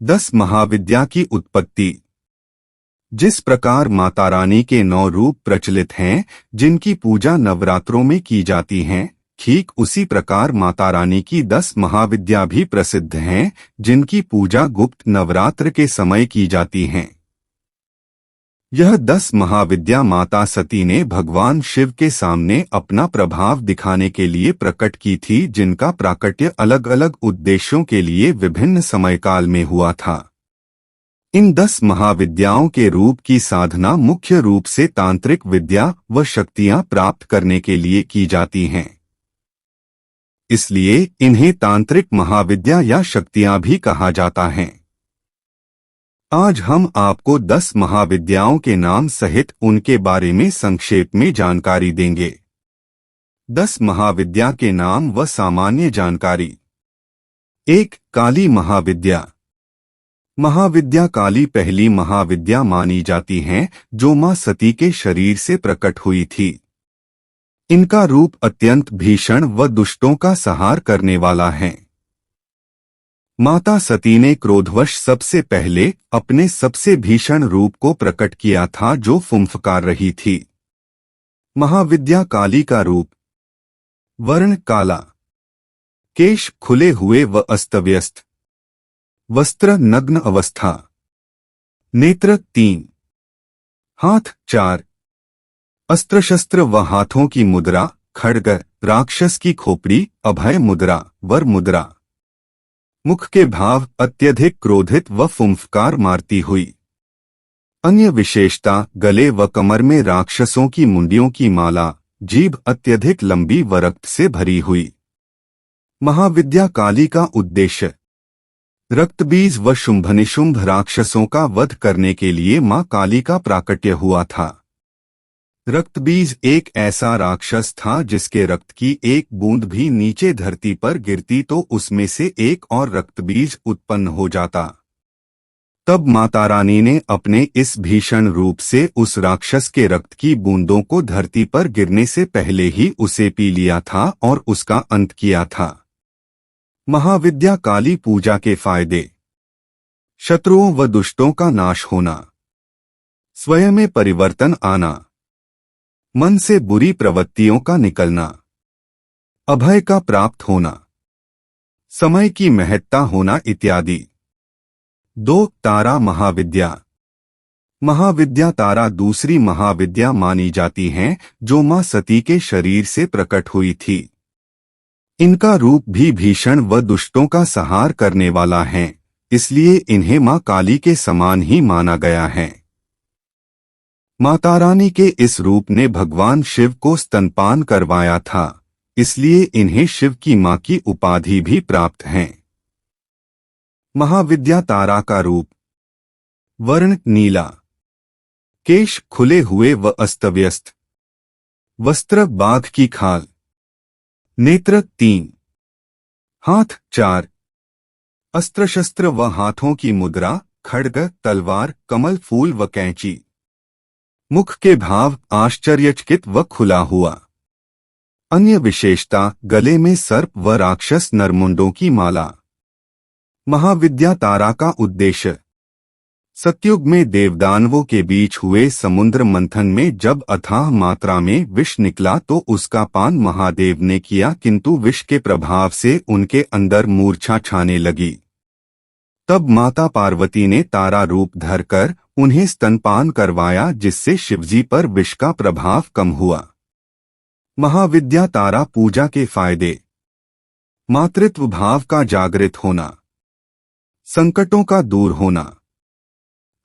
10 महाविद्या की उत्पत्ति। जिस प्रकार माता रानी के 9 रूप प्रचलित हैं, जिनकी पूजा नवरात्रों में की जाती है, ठीक उसी प्रकार माता रानी की 10 महाविद्या भी प्रसिद्ध हैं, जिनकी पूजा गुप्त नवरात्र के समय की जाती है। यह 10 महाविद्या माता सती ने भगवान शिव के सामने अपना प्रभाव दिखाने के लिए प्रकट की थी, जिनका प्राकट्य अलग अलग उद्देश्यों के लिए विभिन्न समयकाल में हुआ था। इन 10 महाविद्याओं के रूप की साधना मुख्य रूप से तांत्रिक विद्या व शक्तियां प्राप्त करने के लिए की जाती हैं। इसलिए इन्हें तांत्रिक महाविद्या या शक्तियां भी कहा जाता है। आज हम आपको 10 महाविद्याओं के नाम सहित उनके बारे में संक्षेप में जानकारी देंगे। 10 महाविद्या के नाम व सामान्य जानकारी। 1. काली महाविद्या। महाविद्या काली पहली महाविद्या मानी जाती हैं, जो मां सती के शरीर से प्रकट हुई थी। इनका रूप अत्यंत भीषण व दुष्टों का संहार करने वाला है। माता सती ने क्रोधवश सबसे पहले अपने सबसे भीषण रूप को प्रकट किया था, जो फुंफकार रही थी। महाविद्या काली का रूप। वर्ण काला, केश खुले हुए व अस्तव्यस्त, वस्त्र नग्न अवस्था, नेत्र 3, हाथ 4, अस्त्र शस्त्र व हाथों की मुद्रा, खड्ग, राक्षस की खोपड़ी, अभय मुद्रा, वर मुद्रा। मुख के भाव अत्यधिक क्रोधित व फुंफकार मारती हुई। अन्य विशेषता गले व कमर में राक्षसों की मुंडियों की माला, जीभ अत्यधिक लंबी व रक्त से भरी हुई। महाविद्या काली का उद्देश्य रक्तबीज व शुंभनिशुंभ राक्षसों का वध करने के लिए मां काली का प्राकट्य हुआ था। रक्तबीज एक ऐसा राक्षस था जिसके रक्त की एक बूंद भी नीचे धरती पर गिरती तो उसमें से एक और रक्तबीज उत्पन्न हो जाता। तब माता रानी ने अपने इस भीषण रूप से उस राक्षस के रक्त की बूंदों को धरती पर गिरने से पहले ही उसे पी लिया था और उसका अंत किया था। महाविद्या काली पूजा के फायदे। शत्रुओं व दुष्टों का नाश होना, स्वयं में परिवर्तन आना, मन से बुरी प्रवृत्तियों का निकलना, अभय का प्राप्त होना, समय की महत्ता होना इत्यादि। 2. तारा महाविद्या। महाविद्या तारा दूसरी महाविद्या मानी जाती हैं, जो मां सती के शरीर से प्रकट हुई थी। इनका रूप भी भीषण व दुष्टों का संहार करने वाला है, इसलिए इन्हें मां काली के समान ही माना गया है। माता रानी के इस रूप ने भगवान शिव को स्तनपान करवाया था, इसलिए इन्हें शिव की मां की उपाधि भी प्राप्त है। महाविद्या तारा का रूप। वर्ण नीला, केश खुले हुए व अस्तव्यस्त, वस्त्र बाघ की खाल, नेत्र 3, हाथ 4, अस्त्र शस्त्र व हाथों की मुद्रा, खड्ग, तलवार, कमल फूल व कैंची। मुख के भाव आश्चर्यचकित व खुला हुआ। अन्य विशेषता गले में सर्प व राक्षस नरमुंडों की माला। महाविद्या तारा का उद्देश्य। सतयुग में देवदानवों के बीच हुए समुद्र मंथन में जब अथाह मात्रा में विष निकला तो उसका पान महादेव ने किया, किंतु विष के प्रभाव से उनके अंदर मूर्छा छाने लगी। तब माता पार्वती ने तारा रूप धरकर उन्हें स्तनपान करवाया, जिससे शिवजी पर विष का प्रभाव कम हुआ। महाविद्या तारा पूजा के फायदे। मातृत्व भाव का जागृत होना, संकटों का दूर होना,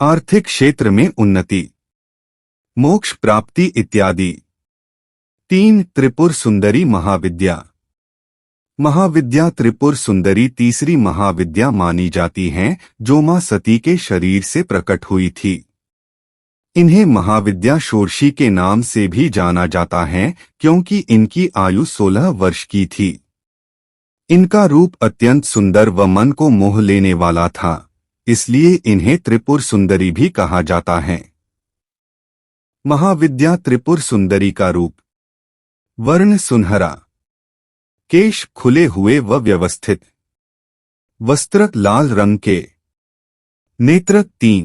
आर्थिक क्षेत्र में उन्नति, मोक्ष प्राप्ति इत्यादि। 3. त्रिपुर सुंदरी महाविद्या। महाविद्या त्रिपुर सुंदरी तीसरी महाविद्या मानी जाती हैं, जो मां सती के शरीर से प्रकट हुई थी। इन्हें महाविद्या षोडशी के नाम से भी जाना जाता है, क्योंकि इनकी आयु 16 वर्ष की थी। इनका रूप अत्यंत सुंदर व मन को मोह लेने वाला था, इसलिए इन्हें त्रिपुर सुंदरी भी कहा जाता है। महाविद्या त्रिपुर सुंदरी का रूप। वर्ण सुनहरा, केश खुले हुए व व्यवस्थित, वस्त्र लाल रंग के, नेत्र 3,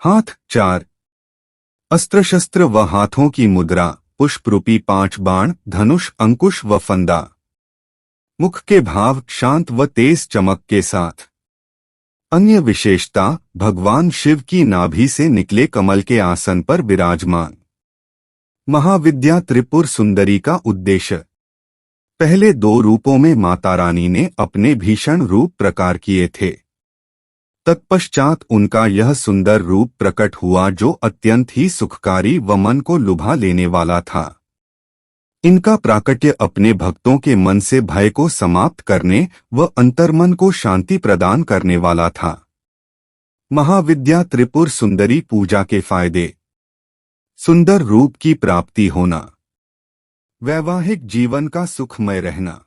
हाथ 4, अस्त्र शस्त्र व हाथों की मुद्रा, पुष्परूपी 5 बाण, धनुष, अंकुश व फंदा। मुख के भाव शांत व तेज चमक के साथ। अन्य विशेषता, भगवान शिव की नाभि से निकले कमल के आसन पर विराजमान। महाविद्या त्रिपुर सुंदरी का उद्देश्य। पहले 2 रूपों में माता रानी ने अपने भीषण रूप प्रकार किए थे। तत्पश्चात उनका यह सुंदर रूप प्रकट हुआ जो अत्यंत ही सुखकारी व मन को लुभा लेने वाला था। इनका प्राकट्य अपने भक्तों के मन से भय को समाप्त करने व अंतर्मन को शांति प्रदान करने वाला था। महाविद्या त्रिपुर सुंदरी पूजा के फायदे। सुंदर रूप की प्राप्ति होना, वैवाहिक जीवन का सुखमय रहना,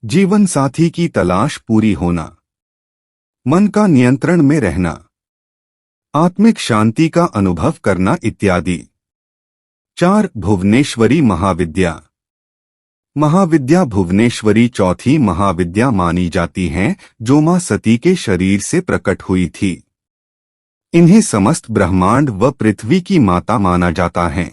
जीवन साथी की तलाश पूरी होना, मन का नियंत्रण में रहना, आत्मिक शांति का अनुभव करना इत्यादि। 4 भुवनेश्वरी महाविद्या। महाविद्या भुवनेश्वरी चौथी महाविद्या मानी जाती हैं जो मां सती के शरीर से प्रकट हुई थी। इन्हें समस्त ब्रह्मांड व पृथ्वी की माता माना जाता है,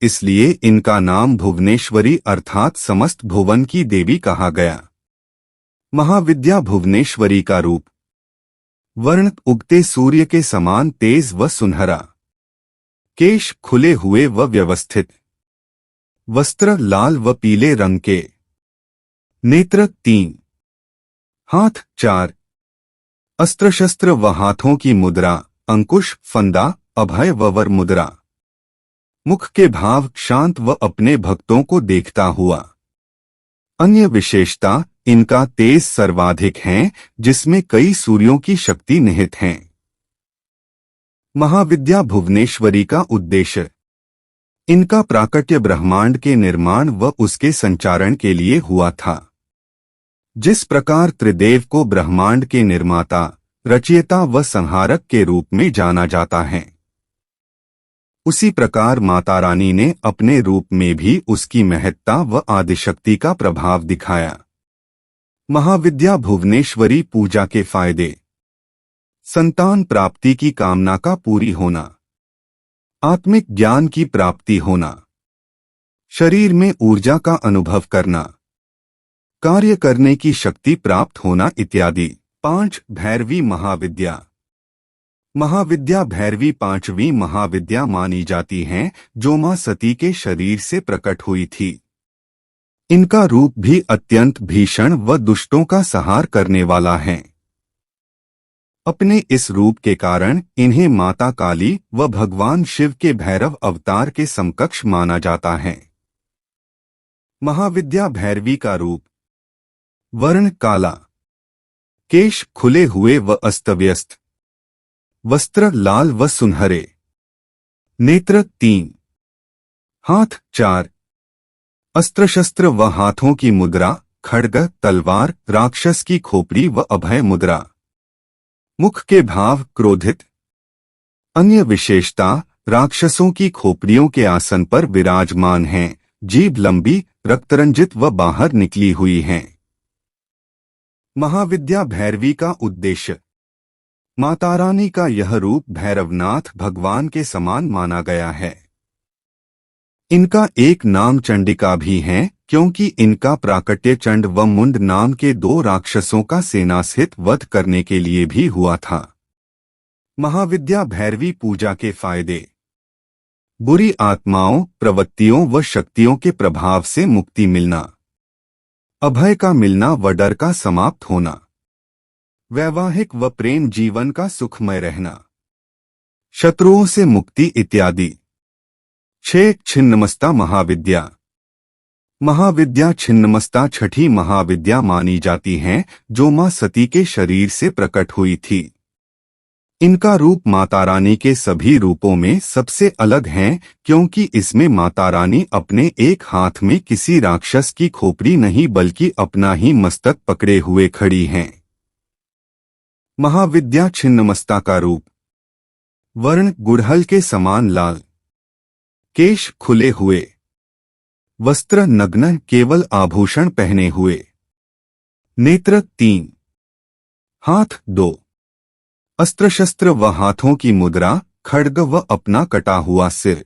इसलिए इनका नाम भुवनेश्वरी अर्थात समस्त भुवन की देवी कहा गया। महाविद्या भुवनेश्वरी का रूप। वर्ण उगते सूर्य के समान तेज व सुनहरा, केश खुले हुए व व्यवस्थित, वस्त्र लाल व पीले रंग के, नेत्र 3, हाथ 4, अस्त्र शस्त्र व हाथों की मुद्रा, अंकुश, फंदा, अभय व वर मुद्रा। मुख के भाव शांत व अपने भक्तों को देखता हुआ। अन्य विशेषता, इनका तेज सर्वाधिक है जिसमें कई सूर्यों की शक्ति निहित है। महाविद्या भुवनेश्वरी का उद्देश्य। इनका प्राकट्य ब्रह्मांड के निर्माण व उसके संचारण के लिए हुआ था। जिस प्रकार त्रिदेव को ब्रह्मांड के निर्माता, रचयिता व संहारक के रूप में जाना जाता है, उसी प्रकार माता रानी ने अपने रूप में भी उसकी महत्ता व आदिशक्ति का प्रभाव दिखाया। महाविद्या भुवनेश्वरी पूजा के फायदे। संतान प्राप्ति की कामना का पूरी होना, आत्मिक ज्ञान की प्राप्ति होना, शरीर में ऊर्जा का अनुभव करना, कार्य करने की शक्ति प्राप्त होना इत्यादि। 5 भैरवी महाविद्या। महाविद्या भैरवी 5वीं महाविद्या मानी जाती हैं जो मां सती के शरीर से प्रकट हुई थी। इनका रूप भी अत्यंत भीषण व दुष्टों का संहार करने वाला है। अपने इस रूप के कारण इन्हें माता काली व भगवान शिव के भैरव अवतार के समकक्ष माना जाता है। महाविद्या भैरवी का रूप। वर्ण काला, केश खुले हुए व अस्तव्यस्त, वस्त्र लाल व सुनहरे, नेत्र 3, हाथ 4, अस्त्र शस्त्र व हाथों की मुद्रा, खड्ग, तलवार, राक्षस की खोपड़ी व अभय मुद्रा। मुख के भाव क्रोधित। अन्य विशेषता, राक्षसों की खोपड़ियों के आसन पर विराजमान हैं, जीभ लंबी, रक्तरंजित व बाहर निकली हुई हैं। महाविद्या भैरवी का उद्देश्य। माता रानी का यह रूप भैरवनाथ भगवान के समान माना गया है। इनका एक नाम चंडिका भी है क्योंकि इनका प्राकट्य चंड व मुंड नाम के 2 राक्षसों का सेनासहित वध करने के लिए भी हुआ था। महाविद्या भैरवी पूजा के फायदे। बुरी आत्माओं, प्रवृत्तियों व शक्तियों के प्रभाव से मुक्ति मिलना, अभय का मिलना व डर का समाप्त होना, वैवाहिक व प्रेम जीवन का सुखमय रहना, शत्रुओं से मुक्ति इत्यादि। 6 छिन्नमस्ता महाविद्या। महाविद्या छिन्नमस्ता छठी महाविद्या मानी जाती हैं जो मां सती के शरीर से प्रकट हुई थी। इनका रूप माता रानी के सभी रूपों में सबसे अलग है क्योंकि इसमें माता रानी अपने एक हाथ में किसी राक्षस की खोपड़ी नहीं बल्कि अपना ही मस्तक पकड़े हुए खड़ी हैं। महाविद्या छिन्नमस्ता का रूप। वर्ण गुड़हल के समान लाल, केश खुले हुए, वस्त्र नग्न केवल आभूषण पहने हुए, नेत्र 3, हाथ 2, अस्त्र शस्त्र व हाथों की मुद्रा, खड्ग व अपना कटा हुआ सिर।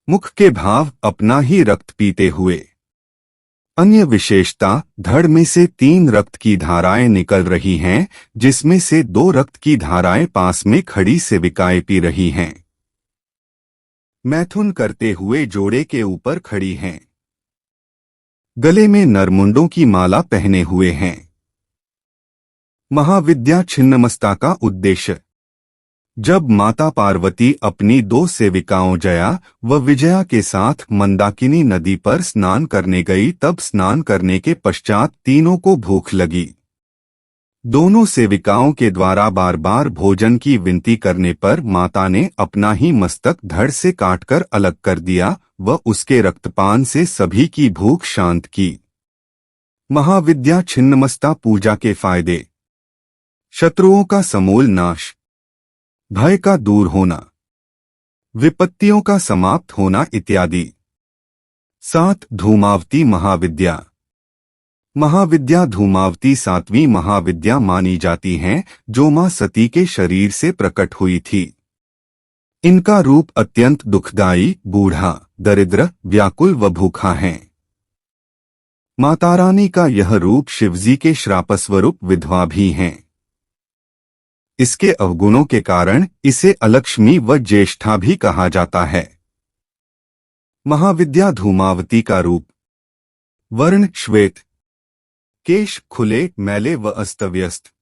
मुख के भाव, अपना ही रक्त पीते हुए। अन्य विशेषता, धड़ में से 3 रक्त की धाराएं निकल रही हैं, जिसमें से 2 रक्त की धाराएं पास में खड़ी सेविकाएं पी रही हैं। मैथुन करते हुए जोड़े के ऊपर खड़ी हैं। गले में नरमुंडों की माला पहने हुए हैं। महाविद्या छिन्नमस्ता का उद्देश्य। जब माता पार्वती अपनी 2 सेविकाओं जया व विजया के साथ मंदाकिनी नदी पर स्नान करने गई, तब स्नान करने के पश्चात तीनों को भूख लगी। दोनों सेविकाओं के द्वारा बार बार भोजन की विनती करने पर माता ने अपना ही मस्तक धड़ से काटकर अलग कर दिया व उसके रक्तपान से सभी की भूख शांत की। महाविद्या छिन्नमस्ता पूजा के फायदे। शत्रुओं का समूल नाश, भय का दूर होना, विपत्तियों का समाप्त होना इत्यादि। 7 धूमावती महाविद्या। महाविद्या धूमावती 7वीं महाविद्या मानी जाती हैं, जो मां सती के शरीर से प्रकट हुई थी। इनका रूप अत्यंत दुखदायी, बूढ़ा, दरिद्र, व्याकुल व भूखा है। मातारानी का यह रूप शिवजी के श्रापस्वरूप विधवा भी हैं। इसके अवगुणों के कारण इसे अलक्ष्मी व ज्येष्ठा भी कहा जाता है। महाविद्या धूमावती का रूप। वर्ण श्वेत, केश खुले, मैले व अस्तव्यस्त,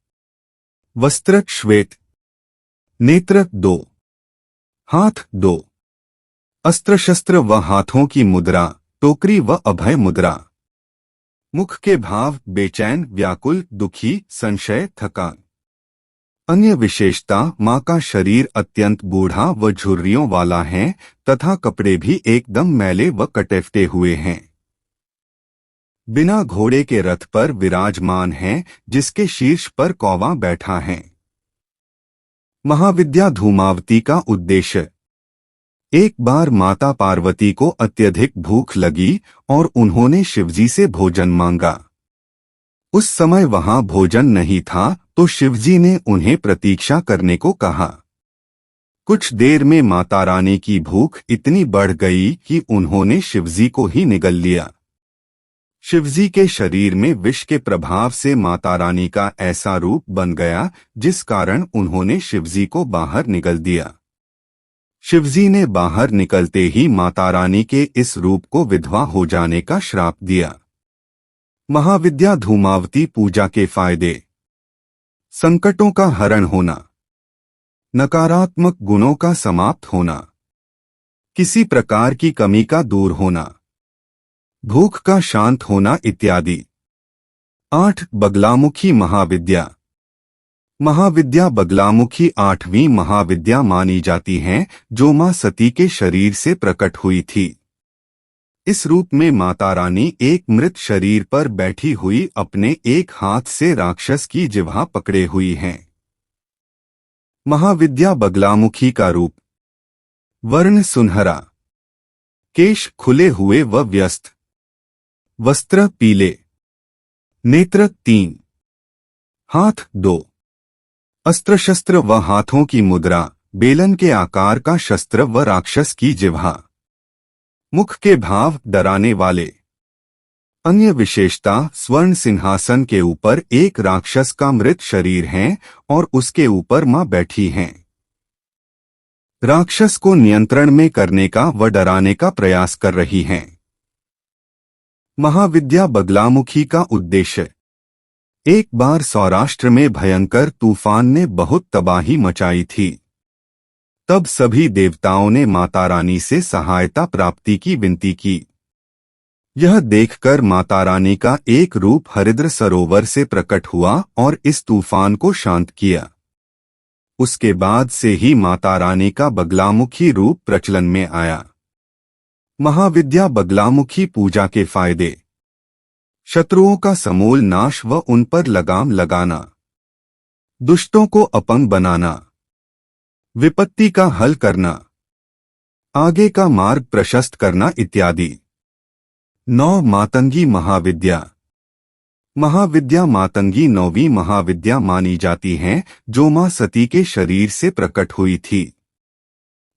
वस्त्र श्वेत, नेत्र 2, हाथ 2, अस्त्र शस्त्र व हाथों की मुद्रा, टोकरी व अभय मुद्रा। मुख के भाव, बेचैन, व्याकुल, दुखी, संशय, थकान। अन्य विशेषता, मां का शरीर अत्यंत बूढ़ा व झुर्रियों वाला है तथा कपड़े भी एकदम मैले व कटेफटे हुए हैं। बिना घोड़े के रथ पर विराजमान है, जिसके शीर्ष पर कौवा बैठा है। महाविद्या धूमावती का उद्देश्य। एक बार माता पार्वती को अत्यधिक भूख लगी और उन्होंने शिवजी से भोजन मांगा। उस समय वहां भोजन नहीं था, तो शिवजी ने उन्हें प्रतीक्षा करने को कहा। कुछ देर में माता रानी की भूख इतनी बढ़ गई कि उन्होंने शिवजी को ही निगल लिया। शिवजी के शरीर में विष के प्रभाव से माता रानी का ऐसा रूप बन गया, जिस कारण उन्होंने शिवजी को बाहर निगल दिया। शिवजी ने बाहर निकलते ही माता रानी के इस रूप को विधवा हो जाने का श्राप दिया। महाविद्या धूमावती पूजा के फायदे। संकटों का हरण होना, नकारात्मक गुणों का समाप्त होना, किसी प्रकार की कमी का दूर होना, भूख का शांत होना इत्यादि। 8 बगलामुखी महाविद्या। महाविद्या बगलामुखी 8वीं महाविद्या मानी जाती हैं, जो मां सती के शरीर से प्रकट हुई थी। इस रूप में माता रानी एक मृत शरीर पर बैठी हुई अपने एक हाथ से राक्षस की जिह्वा पकड़े हुई हैं। महाविद्या बगलामुखी का रूप। वर्ण सुनहरा, केश खुले हुए व व्यस्त, वस्त्र पीले, नेत्र 3, हाथ 2, अस्त्र शस्त्र व हाथों की मुद्रा, बेलन के आकार का शस्त्र व राक्षस की जिह्वा। मुख के भाव, डराने वाले। अन्य विशेषता, स्वर्ण सिंहासन के ऊपर एक राक्षस का मृत शरीर है और उसके ऊपर मां बैठी हैं। राक्षस को नियंत्रण में करने का व डराने का प्रयास कर रही हैं। महाविद्या बगलामुखी का उद्देश्य। एक बार सौराष्ट्र में भयंकर तूफान ने बहुत तबाही मचाई थी। तब सभी देवताओं ने माता रानी से सहायता प्राप्ति की विनती की। यह देखकर माता रानी का एक रूप हरिद्र सरोवर से प्रकट हुआ और इस तूफान को शांत किया। उसके बाद से ही माता रानी का बगलामुखी रूप प्रचलन में आया। महाविद्या बगलामुखी पूजा के फायदे। शत्रुओं का समूल नाश व उन पर लगाम लगाना, दुष्टों को अपंग बनाना, विपत्ति का हल करना, आगे का मार्ग प्रशस्त करना इत्यादि। 9 मातंगी महाविद्या। महाविद्या मातंगी 9वीं महाविद्या मानी जाती हैं, जो मां सती के शरीर से प्रकट हुई थी।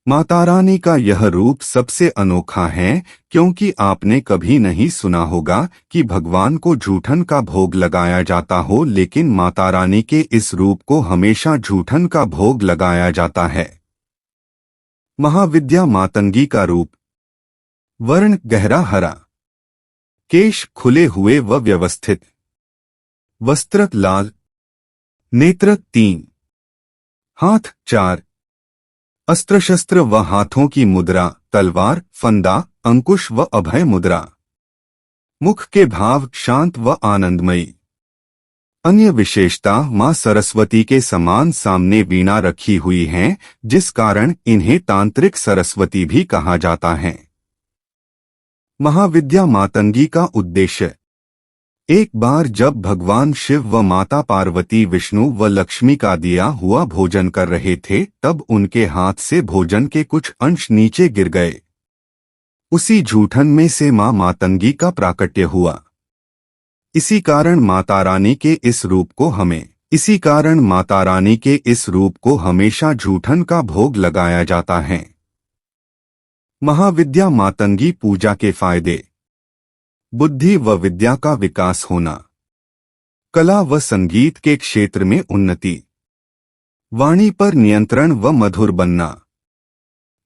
माता रानी का यह रूप सबसे अनोखा है, क्योंकि आपने कभी नहीं सुना होगा कि भगवान को जूठन का भोग लगाया जाता हो, लेकिन माता रानी के इस रूप को हमेशा जूठन का भोग लगाया जाता है। महाविद्या मातंगी का रूप। वर्ण गहरा हरा, केश खुले हुए व व्यवस्थित, वस्त्र लाल, नेत्र 3, हाथ 4, अस्त्र शस्त्र व हाथों की मुद्रा तलवार, फंदा, अंकुश व अभय मुद्रा। मुख के भाव शांत व आनंदमयी। अन्य विशेषता, मां सरस्वती के समान सामने वीणा रखी हुई हैं, जिस कारण इन्हें तांत्रिक सरस्वती भी कहा जाता है। महाविद्या मातंगी का उद्देश्य। एक बार जब भगवान शिव व माता पार्वती विष्णु व लक्ष्मी का दिया हुआ भोजन कर रहे थे, तब उनके हाथ से भोजन के कुछ अंश नीचे गिर गए। उसी जूठन में से मां मातंगी का प्राकट्य हुआ। इसी कारण माता रानी के इस रूप को हमेशा जूठन का भोग लगाया जाता है। महाविद्या मातंगी पूजा के फायदे। बुद्धि व विद्या का विकास होना, कला व संगीत के क्षेत्र में उन्नति, वाणी पर नियंत्रण व मधुर बनना,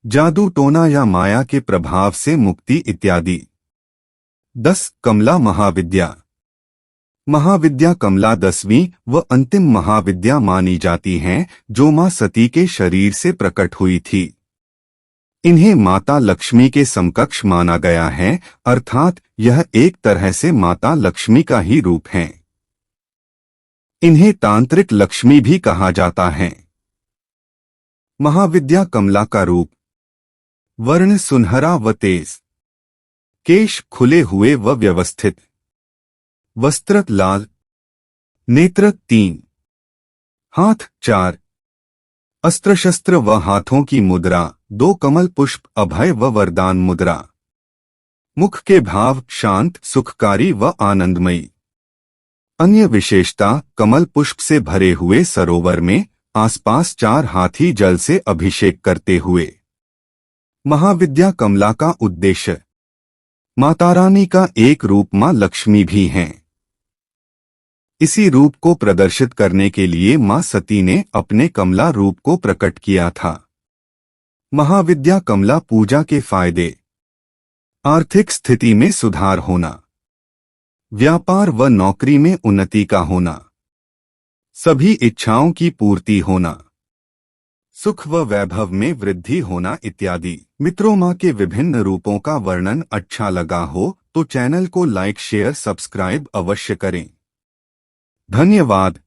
जादू टोना या माया के प्रभाव से मुक्ति इत्यादि। 10 कमला महाविद्या। महाविद्या कमला 10वीं व अंतिम महाविद्या मानी जाती हैं, जो मां सती के शरीर से प्रकट हुई थी। इन्हें माता लक्ष्मी के समकक्ष माना गया है, अर्थात यह एक तरह से माता लक्ष्मी का ही रूप है। इन्हें तांत्रिक लक्ष्मी भी कहा जाता है। महाविद्या कमला का रूप। वर्ण सुनहरा व तेज, केश खुले हुए व व्यवस्थित, वस्त्र लाल, नेत्र 3, हाथ 4, अस्त्र शस्त्र व हाथों की मुद्रा 2 कमल पुष्प, अभय व वरदान मुद्रा। मुख के भाव शांत, सुखकारी व आनंदमयी। अन्य विशेषता, कमल पुष्प से भरे हुए सरोवर में आसपास 4 हाथी जल से अभिषेक करते हुए। महाविद्या कमला का उद्देश्य। माता रानी का एक रूप मां लक्ष्मी भी हैं। इसी रूप को प्रदर्शित करने के लिए मां सती ने अपने कमला रूप को प्रकट किया था। महाविद्या कमला पूजा के फायदे। आर्थिक स्थिति में सुधार होना, व्यापार व नौकरी में उन्नति का होना, सभी इच्छाओं की पूर्ति होना, सुख व वैभव में वृद्धि होना इत्यादि। मित्रों, मां के विभिन्न रूपों का वर्णन अच्छा लगा हो तो चैनल को लाइक शेयर सब्सक्राइब अवश्य करें। धन्यवाद।